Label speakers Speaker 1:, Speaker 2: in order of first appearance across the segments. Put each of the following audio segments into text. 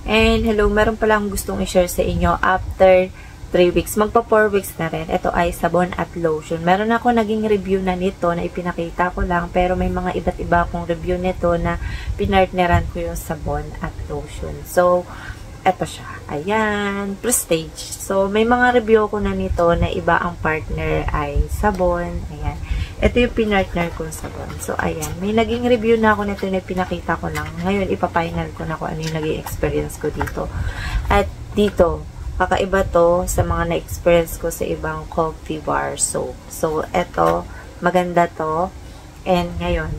Speaker 1: And hello, meron pala akong gustong i-share sa inyo after 3 weeks. Magpa 4 weeks na rin. Ito ay sabon at lotion. Meron ako naging review na nito na ipinakita ko lang, pero may mga iba't iba akong review nito na pinartneran ko yung sabon at lotion. So, eto siya. Ayan. Prestige. So, may mga review ko na nito na iba ang partner ay sabon. Ayan. Ito yung pinartner kong sabon. So, ayan. May naging review na ako nito na pinakita ko lang. Ngayon, ipapahinal ko na kung ano yung naging experience ko dito. At dito, kakaiba to sa mga na-experience ko sa ibang coffee bar soap. So, eto, maganda to. And ngayon,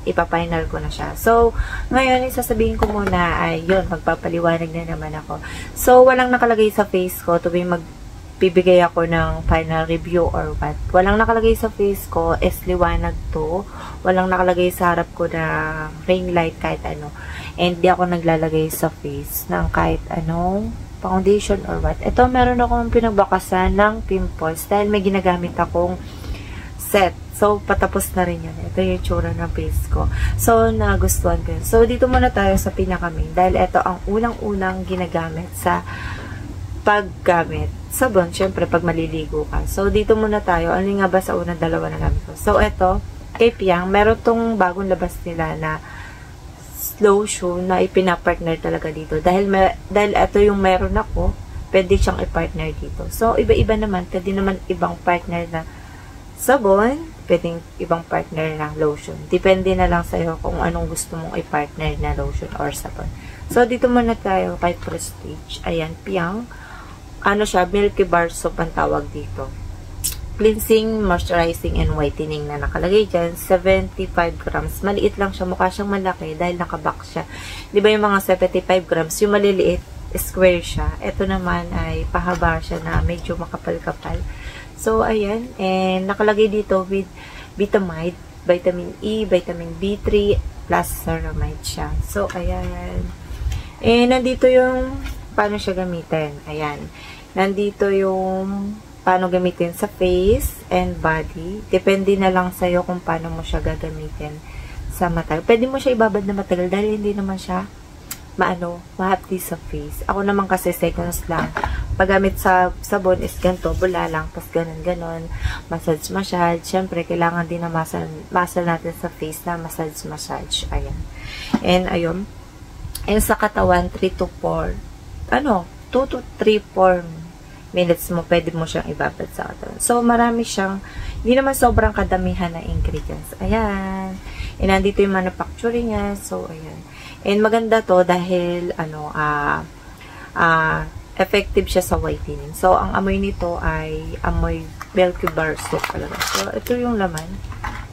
Speaker 1: ipapahinal ko na siya. So, ngayon, sasabihin ko muna ay, yun, magpapaliwanag na naman ako. So, walang nakalagay sa face ko tuwing magbibigay ako ng final review or what. Walang nakalagay sa face ko, is liwanag to. Walang nakalagay sa harap ko na ring light kahit ano. And di ako naglalagay sa face ng kahit anong foundation or what. Ito, meron akong pinagbakasan ng pimples dahil may ginagamit akong set. So, patapos na rin yun. Ito yung tsura ng face ko. So, nagustuhan ko yun. So, dito muna tayo sa pinaka-main. Dahil ito ang unang-unang ginagamit sa paggamit. Sabon, syempre, pag maliligo ka. So, dito muna tayo. Ano nga ba sa unang dalawa na gamit ko? So, ito, kay Piang, meron tong bagong labas nila na lotion na ipinapartner talaga dito. Dahil ito yung meron ako, pwede siyang i-partner dito. So, iba-iba naman. Pwede naman ibang partner na sabon, pwedeng ibang partner ng lotion. Depende na lang sa'yo kung anong gusto mong i-partner na lotion or sabon. So, dito muna tayo kay Prestige. Ayan, Piang. Ano siya, Milky Bar Soap ang tawag dito. Cleansing, moisturizing, and whitening na nakalagay dyan. 75 grams. Maliit lang siya. Mukha siyang malaki dahil nakabox siya. Di ba yung mga 75 grams, yung maliliit, square siya. Ito naman ay pahaba siya na medyo makapal-kapal. So, ayan. And, nakalagay dito with Vitamide, Vitamin E, Vitamin B3, plus ceramide siya. So, ayan. And, nandito yung paano siya gamitin. Ayan. Nandito yung paano gamitin sa face and body. Depende na lang sa'yo kung paano mo siya gagamitin sa matagal. Pwede mo siya ibabad na matagal dahil hindi naman siya mahapdi sa face. Ako naman kasi seconds lang. Paggamit sa sabon is ganito, bula lang, tapos ganun. Massage. Siyempre, kailangan din na muscle natin sa face na massage. Ayan. And, ayun. And sa katawan, 3 to 4, 2 to 3, 4 minutes mo, pwede mo siyang ibabad sa katawan. So, marami siyang, hindi naman sobrang kadamihan na ingredients. Ayan. And, nandito yung manufacturing niya. So, ayan. And, maganda to dahil, effective siya sa whitening. So, ang amoy nito ay amoy Milky Bar Soap talaga. So, ito yung laman.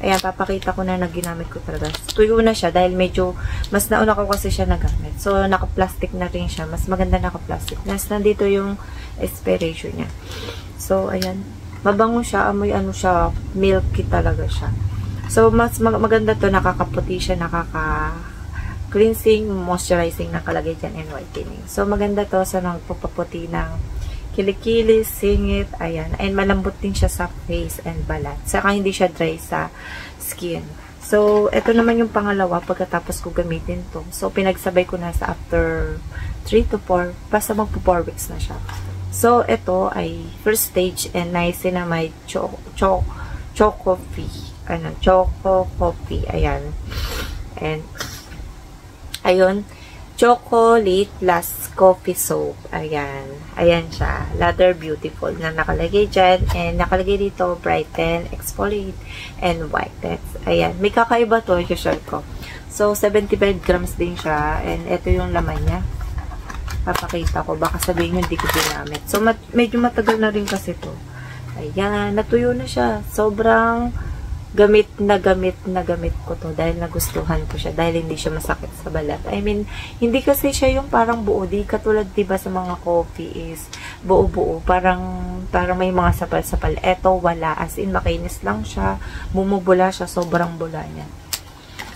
Speaker 1: Ayan, papakita ko na ginamit ko talaga. Tuyo na siya dahil medyo, mas nauna ko kasi siya nagamit. So, naka-plastic na rin siya. Mas maganda naka-plastic. Nandito yung expiration niya. So, ayan. Mabango siya. Amoy siya. Milky talaga siya. So, mas maganda to. Nakakaputi siya. Cleansing, moisturizing nakalagay dyan, and whitening. So, maganda to sa nagpapaputi ng kilikili, singit, ayan. And malambot din siya sa face and balat. Saka hindi siya dry sa skin. So, ito naman yung pangalawa pagkatapos ko gamitin to. So, pinagsabay ko na sa after 3 to 4, basta magpo 4 weeks na siya. So, ito ay first stage and niacinamide choco coffee. Ayan. And, ayun, chocolate plus coffee soap. Ayan. Ayan siya. Lather Beautiful na nakalagay dyan. And nakalagay dito, brighten, exfoliate, and whiten. Ayan. May kakaiba to, i-share ko. So, 75 grams din siya. And ito yung laman niya. Papakita ko. Baka sabihin nyo, hindi ko ginamit. So, medyo matagal na rin kasi to. Ayan. Natuyo na siya. Sobrang gamit ko to dahil nagustuhan ko siya dahil hindi siya masakit sa balat. I mean, hindi kasi siya yung parang buo. Di katulad diba sa mga coffee is buo-buo. Parang may mga sapal-sapal. Eto wala. As in, makinis lang siya. Bumubula siya. Sobrang bula niya.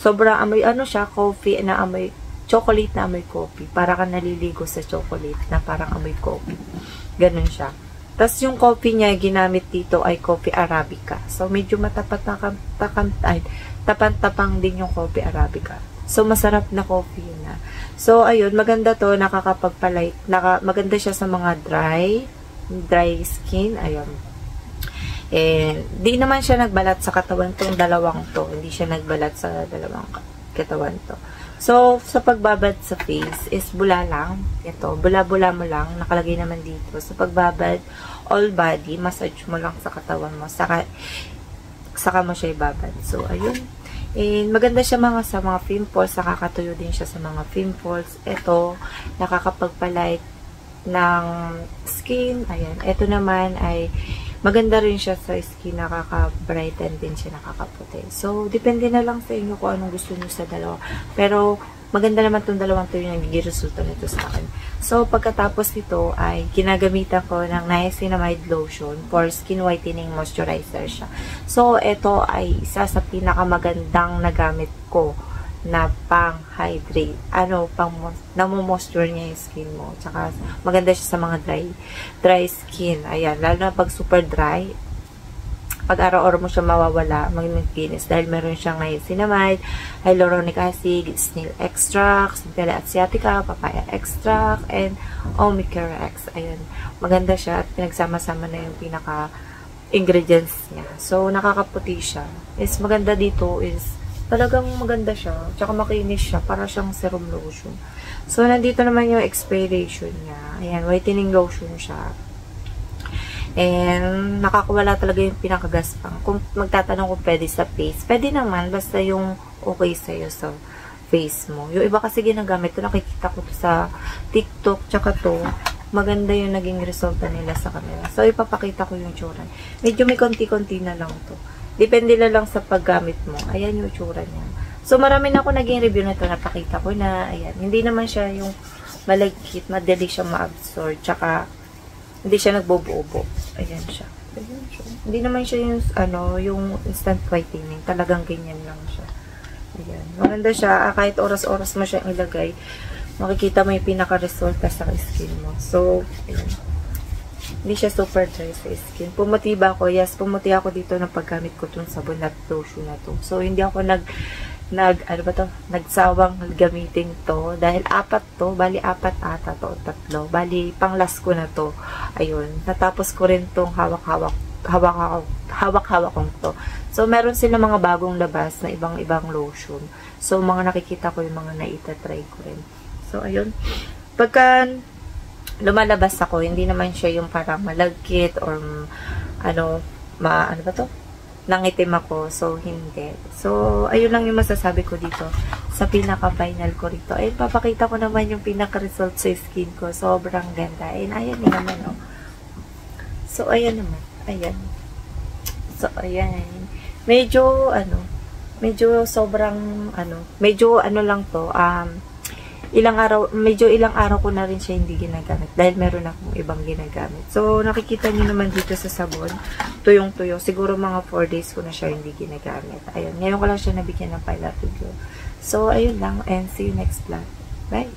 Speaker 1: Sobrang amoy siya, coffee na amoy, chocolate na amoy coffee. Para ka naliligo sa chocolate na parang amoy coffee. Ganun siya. Tapos yung coffee niya, ginamit dito ay coffee Arabica. So, medyo matapat na tapang din yung coffee Arabica. So, masarap na coffee na. So, ayun, maganda to, nakakapagpalight. Maganda siya sa mga dry skin. Ayun. And, di naman siya nagbalat sa katawan tong dalawang to. Hindi siya nagbalat sa dalawang katawan to. So, sa pagbabad sa face is bula lang. Ito, bula-bula mo lang. Nakalagay naman dito. Sa pagbabad, all body, massage mo lang sa katawan mo. Saka mo siya ibabad. So, ayun. And, maganda siya sa mga pimples. Nakakatuyo din siya sa mga pimples. Ito, nakakapagpalight ng skin. Ayan. Ito naman ay maganda rin siya sa skin. Nakaka-brighten din siya. Nakakaputi. So, depende na lang sa inyo kung anong gusto nyo sa dalawa. Pero, maganda naman itong dalawang to yung nagiging resulta nito sa akin. So, pagkatapos nito ay ginagamitan ko ng niacinamide lotion for skin whitening moisturizer siya. So, ito ay isa sa pinakamagandang nagamit ko na pang-hydrate. Namo-moisture niya yung skin mo. Tsaka, maganda siya sa mga dry skin. Ayan, lalo na pag super dry, pag araw-araw mo siya mawawala, mag-maintenance dahil meron siyang niacinamide, hyaluronic acid, snail extract, Centella asiatica, papaya extract, and Omicarax. Ayun. Maganda siya at pinagsama-sama na yung pinaka-ingredients niya. So, nakakaputi siya. Is maganda dito is talagang maganda siya. Tsaka makinis siya. Para siyang serum lotion. So, nandito naman yung expiration niya. Ayan, whitening lotion siya. And, nakakawala talaga yung pinakagaspang. Kung magtatanong kung pwede sa face, pwede naman, basta yung okay sa'yo sa face mo. Yung iba kasi ginagamit to, nakikita ko to sa TikTok, tsaka to, maganda yung naging resulta nila sa kanila. So, ipapakita ko yung tsura. Medyo may konti-konti na lang to. Depende na lang sa paggamit mo. Ayan yung tsura niya. So, marami na ako naging review na to, napakita ko na, ayan, hindi naman siya yung malagkit, madali siya ma-absorb, tsaka, hindi siya nagbobo-obo. Ayan siya. Ayan siya. Hindi naman siya yung, yung instant whitening. Talagang ganyan lang siya. Ayan. Maganda siya. Kahit oras-oras mo siya ilagay, makikita mo yung pinaka-resulta sa skin mo. So, ayan. Hindi siya super dry sa skin. Pumuti ba ako? Yes, pumuti ako dito ng paggamit ko itong sabon at lotion na to. So, hindi ako nagsawang gamitin to dahil bali apat ata to o tatlo, bali panglas ko na to. Ayun, natapos ko rin tong hawak-hawak kong to. So, meron sila mga bagong labas na ibang-ibang lotion. So, mga nakikita ko yung mga naitatry ko rin. So, ayun, pagka lumalabas ako, hindi naman siya yung parang malagkit or nangitim ako. So, hindi. So, ayun lang yung masasabi ko dito sa pinaka-final ko rito. Ayun, papakita ko naman yung pinaka-result sa skin ko. Sobrang ganda. Ayun, ayan naman, oh. So, ayan naman. Ayan. So, ayan. Medyo sobrang, medyo lang to, ilang araw ko na rin siya hindi ginagamit dahil meron akong ibang ginagamit. So, nakikita niyo naman dito sa sabon, tuyong-tuyo. Siguro mga 4 days ko na siya hindi ginagamit. Ayun, ngayon ko lang siya nabigyan ng pilot review. So, ayun lang and see you next vlog. Bye!